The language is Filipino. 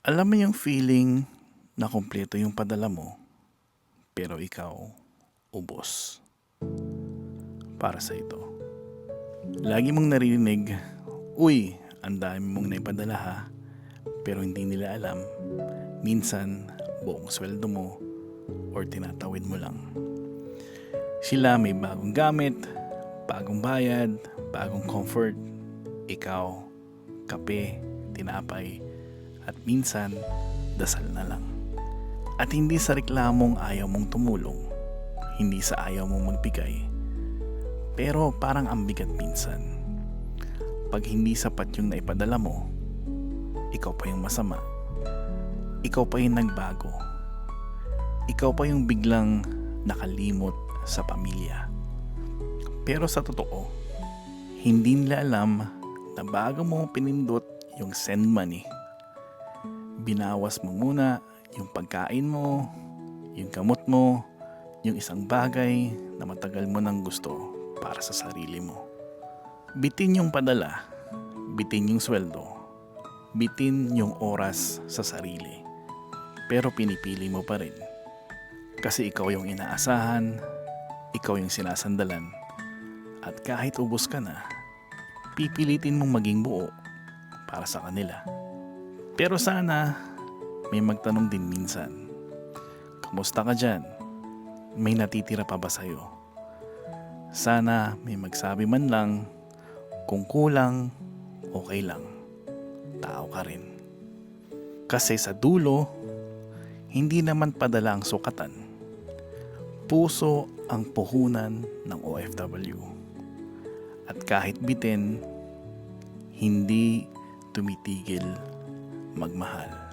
Alam mo yung feeling na kumpleto yung padala mo, pero ikaw, ubos. Para sa ito. Lagi mong naririnig, uy, ang dami mong naipadala ha, pero hindi nila alam, minsan buong sweldo mo or tinatawid mo lang. Sila may bagong gamit, bagong bayad, bagong comfort. Ikaw, kape, tinapay, at minsan, dasal na lang. At hindi sa reklamong ayaw mong tumulong, hindi sa ayaw mong magbigay, pero parang ang bigat minsan. Pag hindi sapat yung naipadala mo, ikaw pa yung masama. Ikaw pa yung nagbago. Ikaw pa yung biglang nakalimot sa pamilya. Pero sa totoo, hindi nila alam na bago mo pinindot yung send money, binawas mo muna yung pagkain mo, yung gamot mo, yung isang bagay na matagal mo nang gusto para sa sarili mo. Bitin yung padala, bitin yung sweldo, bitin yung oras sa sarili. Pero pinipili mo pa rin. Kasi ikaw yung inaasahan, ikaw yung sinasandalan. At kahit ubos ka na, pipilitin mong maging buo para sa kanila. Pero sana may magtanong din minsan, kamusta ka dyan? May natitira pa ba sa'yo? Sana may magsabi man lang, kung kulang, okay lang. Tao ka rin. Kasi sa dulo, hindi naman padala ang sukatan. Puso ang puhunan ng OFW. At kahit bitin, hindi tumitigil magmahal.